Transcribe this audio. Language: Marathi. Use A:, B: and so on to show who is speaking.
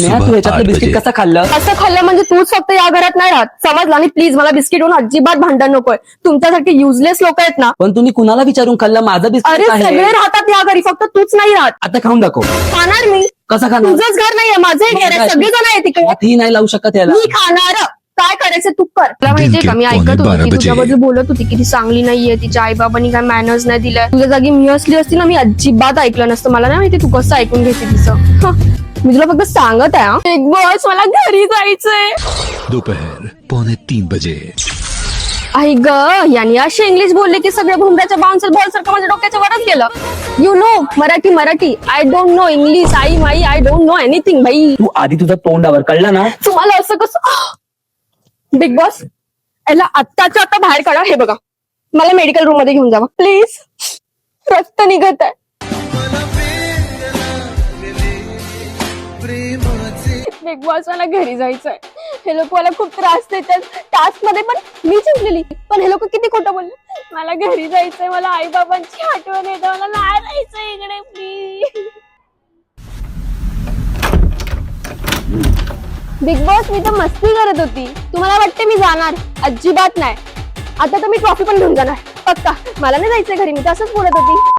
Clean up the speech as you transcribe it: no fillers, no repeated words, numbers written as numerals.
A: स्नेहा तू ह्याच्यातलं बिस्किट कसं खाल्लं?
B: असं खाल्लं म्हणजे तूच फक्त या घरात नाही राहत, समजलं? आणि प्लीज मला बिस्किट होऊन अजिबात भांडण नकोय. तुमच्यासारखे युजलेस लोक आहेत ना.
A: पण तुम्ही कुणाला विचारून खाल्लं? माझं
B: अरे
A: बिस्किट आहे.
B: सगळे राहतात या घरी, फक्त तूच नाही राहत.
A: आता खाऊन दाखव.
B: खाणार मी.
A: कसा खाणार?
B: तुझंच घर नाहीये, माझंही घर आहे. सगळेजण आहे तिकडे.
A: हातही नाही लावू शकत याला.
B: मी खाणार. काय करायचं तू कर. तुला माहितीये का, मी ऐकत होती ती तुझ्याबद्दल बोलत होती की ती चांगली नाहीये, तिच्या आई बाबांनी काय मॅनर्स नाही दिलाय. तुझ्या जागी मी असली असती ना, मी अजिबात ऐकलं नसतं. मला नाही माहिती तू कसं ऐकून घेते तिचं. मी तुला फक्त सांगत आहे. बिग बॉस, मला घरी जायचंय.
C: दोपहर 2:45
B: आई ग, याने अशी इंग्लिश बोलले की सगळं भुमऱ्याच्या बाउन्सर बॉल सारखं माझ्या डोक्याच्या वरच गेलं. You know Marathi. I don't know English. I my, I don't know anything भाई.
A: तू आधी तुझं तोंडावर कळलं ना.
B: तुम्हाला असं कसं? बिग बॉस, याला आत्ताच्या आता बाहेर काढा. हे बघा, मला मेडिकल रूम मध्ये घेऊन जावा प्लीज. रक्त निघत आहे. बिग बॉस, मला घरी जायचंय. हे लोक मला खूप त्रास देतात. टास्क मध्ये पण मी जिंकलेली, पण हे लोक किती खोटं बोलले. मला घरी जायचंय. मला आई बाबांची आठवण येते. मला नाही जायचंय इकडे प्लीज. बिग बॉस, मी तर मस्ती करत होती. तुम्हाला वाटते मी जाणार? अजिबात नाही. आता तर मी ट्रॉफी पण घेऊन जाणार पक्का. मला नाही जायचंय घरी, मी तर असंच बोलत होती.